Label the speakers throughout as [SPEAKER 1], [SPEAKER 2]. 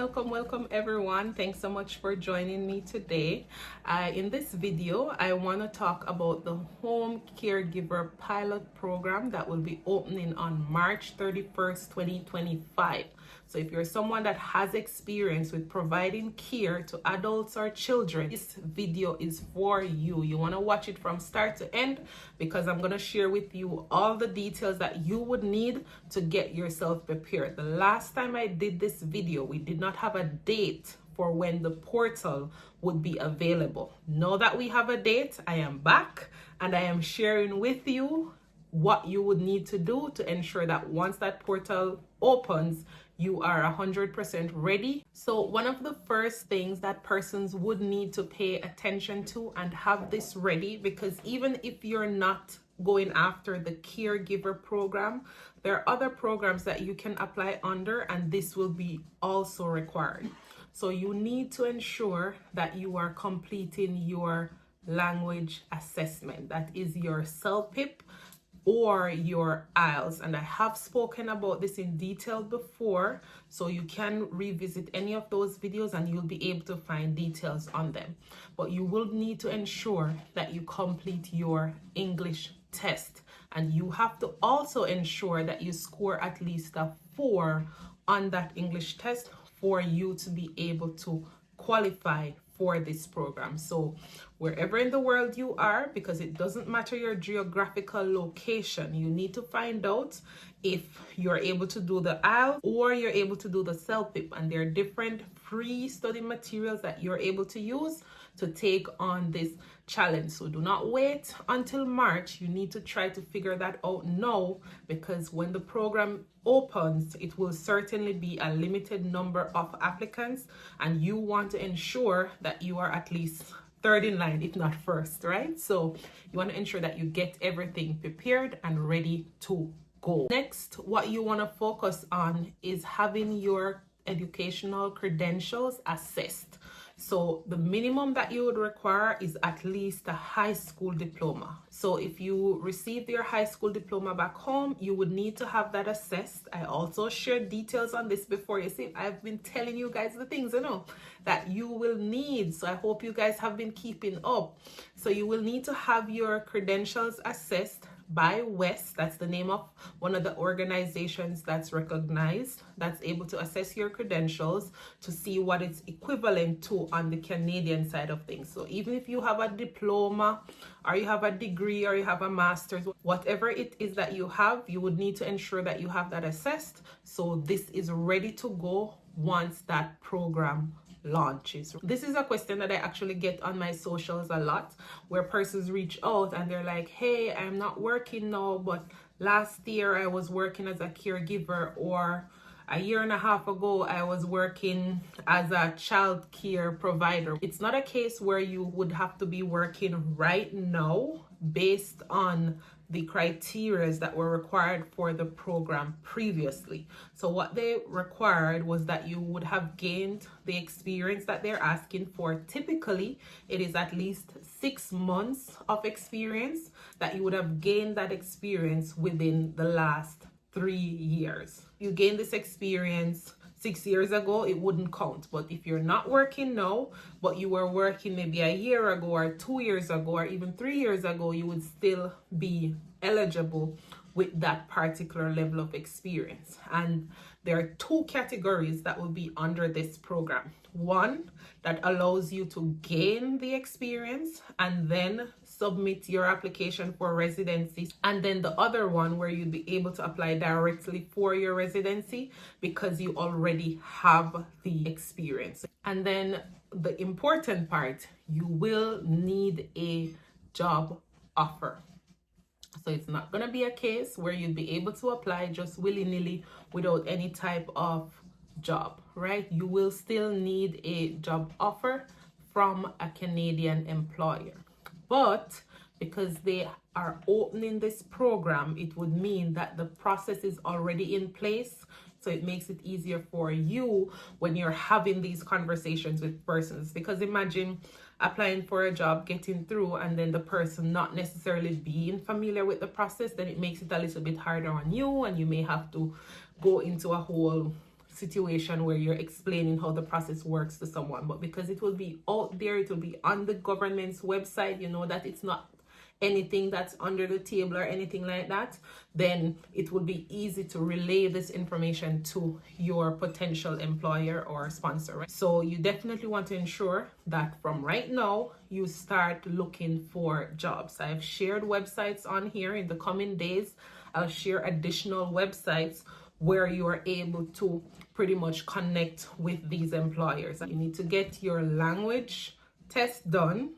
[SPEAKER 1] welcome everyone. Thanks so much for joining me today. In this video, I want to talk about the Home Caregiver Pilot program that will be opening on March 31st, 2025. So if you're someone that has experience with providing care to adults or children, this video is for you. You want to watch it from start to end because I'm going to share with you all the details that you would need to get yourself prepared. The last time I did this video, we did not have a date for when the portal would be available. Now that we have a date, I am back and I am sharing with you what you would need to do to ensure that once that portal opens, you are 100% ready. So one of the first things that persons would need to pay attention to and have this ready, because even if you're not going after the caregiver program, there are other programs that you can apply under, and this will be also required. So you need to ensure that you are completing your language assessment. That is your CELPIP or your IELTS, and I have spoken about this in detail before, so you can revisit any of those videos and you'll be able to find details on them. But you will need to ensure that you complete your English test, and you have to also ensure that you score at least a 4 on that English test for you to be able to qualify for this program. So wherever in the world you are, because it doesn't matter your geographical location, you need to find out if you're able to do the IELTS or you're able to do the CELPIP, and there are different free study materials that you're able to use to take on this challenge. So do not wait until March. You need to try to figure that out now, because when the program opens, it will certainly be a limited number of applicants, and you want to ensure that you are at least third in line, if not first, right? So you want to ensure that you get everything prepared and ready to go. Next, what you want to focus on is having your educational credentials assessed. So the minimum that you would require is at least a high school diploma. So if you received your high school diploma back home, you would need to have that assessed. I also shared details on this before. You see, I've been telling you guys the things, that you will need. So I hope you guys have been keeping up. So you will need to have your credentials assessed by West. That's the name of one of the organizations that's recognized, that's able to assess your credentials to see what it's equivalent to on the Canadian side of things. So even if you have a diploma or you have a degree or you have a master's, whatever it is that you have, you would need to ensure that you have that assessed. So this is ready to go once that program launches. This is a question that I actually get on my socials a lot, where persons reach out and they're like, hey, I'm not working now, but last year I was working as a caregiver, or a year and a half ago I was working as a child care provider. It's not a case where you would have to be working right now based on the criteria that were required for the program previously. So what they required was that you would have gained the experience that they're asking for. Typically, it is at least 6 months of experience, that you would have gained that experience within the last 3 years. You gain this experience 6 years ago, it wouldn't count. But if you're not working now, but you were working maybe a year ago or 2 years ago or even 3 years ago, you would still be eligible with that particular level of experience. And there are 2 categories that will be under this program. One that allows you to gain the experience and then submit your application for residency, and then the other one where you'd be able to apply directly for your residency because you already have the experience. And then the important part, you will need a job offer. So it's not going to be a case where you'll be able to apply just willy-nilly without any type of job, right? You will still need a job offer from a Canadian employer. But because they are opening this program, it would mean that the process is already in place. So it makes it easier for you when you're having these conversations with persons. Because imagine applying for a job, getting through, and then the person not necessarily being familiar with the process, then it makes it a little bit harder on you, and you may have to go into a whole situation where you're explaining how the process works to someone. But because it will be out there, it will be on the government's website, you know that it's not anything that's under the table or anything like that, then it will be easy to relay this information to your potential employer or sponsor, right? So you definitely want to ensure that from right now you start looking for jobs. I've shared websites on here. In the coming days I'll share additional websites where you are able to pretty much connect with these employers. You need to get your language test done.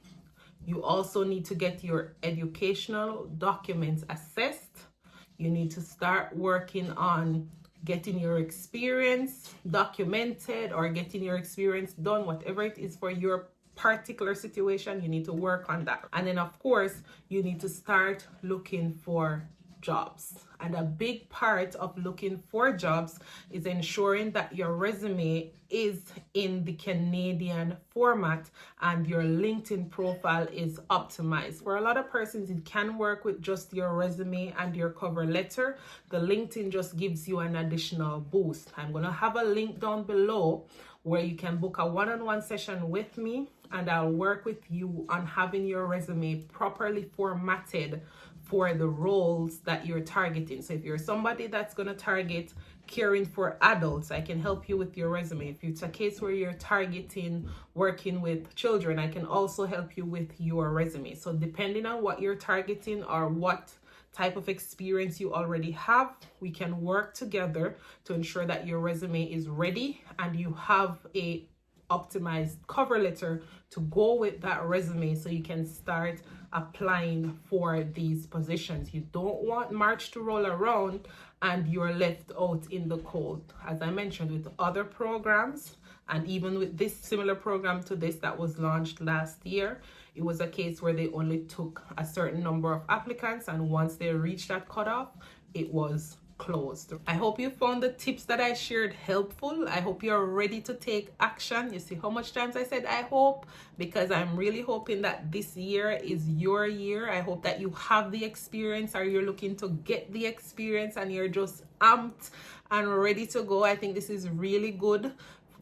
[SPEAKER 1] You also need to get your educational documents assessed. You need to start working on getting your experience documented or getting your experience done, whatever it is for your particular situation. You need to work on that. And then of course, you need to start looking for jobs. And a big part of looking for jobs is ensuring that your resume is in the Canadian format and your LinkedIn profile is optimized. For a lot of persons, it can work with just your resume and your cover letter. The LinkedIn just gives you an additional boost. I'm going to have a link down below where you can book a one-on-one session with me, and I'll work with you on having your resume properly formatted for the roles that you're targeting. So if you're somebody that's going to target caring for adults, I can help you with your resume. If it's a case where you're targeting working with children, I can also help you with your resume. So depending on what you're targeting or what type of experience you already have, we can work together to ensure that your resume is ready and you have a optimized cover letter to go with that resume so you can start applying for these positions. You don't want March to roll around and you're left out in the cold. As I mentioned, with other programs and even with this similar program to this that was launched last year, it was a case where they only took a certain number of applicants, and once they reached that cutoff, it was closed. I hope you found the tips that I shared helpful. I hope you're ready to take action. You see how much times I said I hope, because I'm really hoping that this year is your year. I hope that you have the experience, or you're looking to get the experience and you're just amped and ready to go. I think this is really good,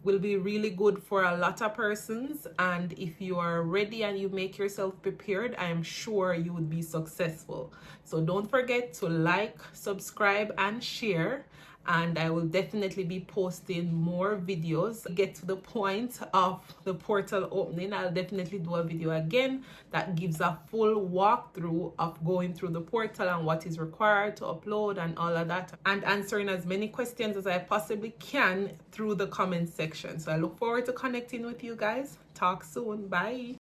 [SPEAKER 1] will be really good for a lot of persons, and if you are ready and you make yourself prepared, I am sure you would be successful. So don't forget to like, subscribe and share, and I will definitely be posting more videos. Get to the point of the portal opening, I'll definitely do a video again that gives a full walkthrough of going through the portal and what is required to upload and all of that, and answering as many questions as I possibly can through the comment section. So I look forward to connecting with you guys. Talk soon. Bye.